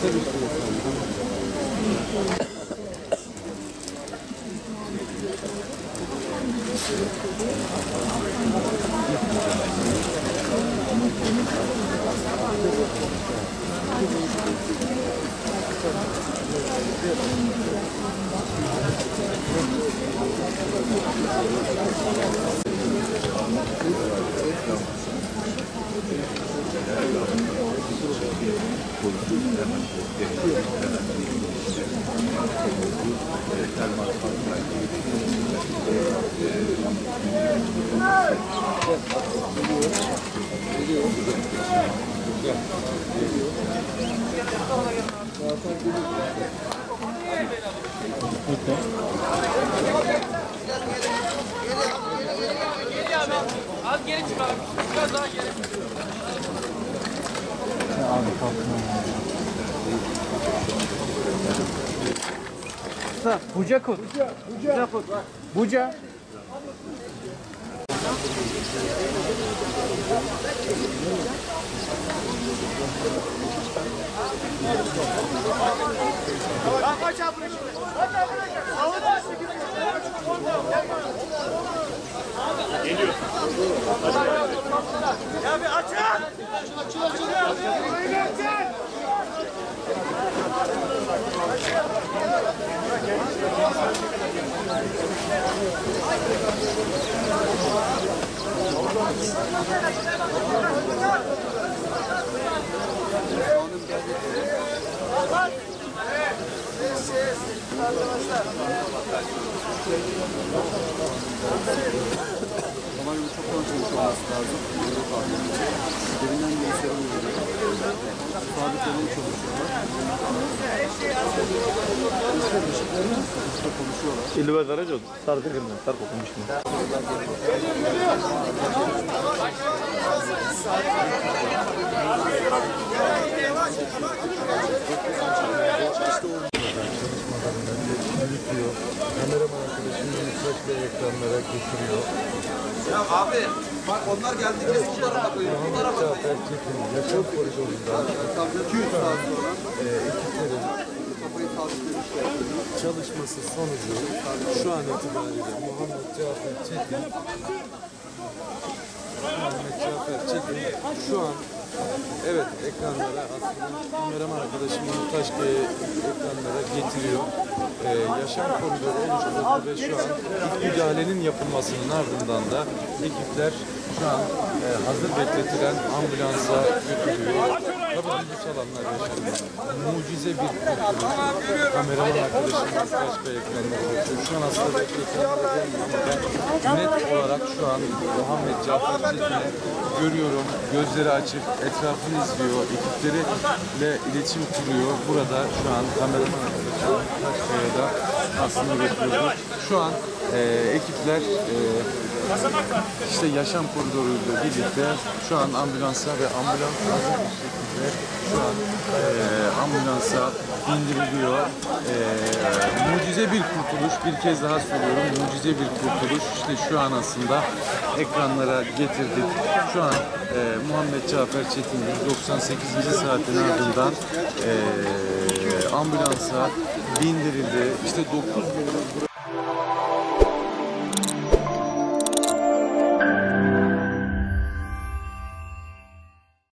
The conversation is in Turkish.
Az geri çık abi. Biraz daha geri. Buca kod. Buca kod. Buca. Kaç abi şimdi. Kaç abi. Geliyor. Ya bir açın. Ama gibi çok konuşulmuş olması lazım. Derinden bir sorun oluyor. Sabitlemeye çalışıyorlar. Konuşuyorlar. İlve daracı sardı kırmızı, sarı kokmuş mu? Kameraman arkadaşımız Mutfaş Bey ekranlara getiriyor. Ya abi bak onlar geldikçe bu tarafa koyuyor. Bu tarafa Cafer Çetin, yaşam koridorundan 200 saat sonra ekiplerin kafayı sabitlemişler. çalışması sonucu şu an itibariyle Muhammed Cafer Çetin şu an evet ekranlara aslında kameraman arkadaşım Mutfaş Bey ekranlara getiriyor. Yaşam koridoru oluşturuldu ve şu an ilk müdahalenin yapılmasının ardından da ekipler şu an hazır bekletilen ambulansa götürülüyor. Tabii duygusal anlar yaşanıyor. Mucize bir kurtuluş. Kameraman arkadaşım Mutfaş Bey ekranlara getiriyor. Şu an aslında bekletilenlerden ben net olarak şu an Muhammed Cafer Çetin'i görüyorum. Gözleri açık, etrafını izliyor, ekipleriyle iletişim kuruyor. Burada şu an kameraman arkadaşım Mutfaş Bey'e de aslında bekliyoruz. Şu an ekipler işte yaşam koridoruyla birlikte şu an ambulansa ve ambulans hazır bir şekilde şu an ambulansa indiriliyor. Mucize bir kurtuluş, bir kez daha söylüyorum, mucize bir kurtuluş. İşte şu an aslında ekranlara getirdik. Şu an Muhammed Cafer Çetin 98. saatin ardından ambulansa bindirildi. İşte 9 gün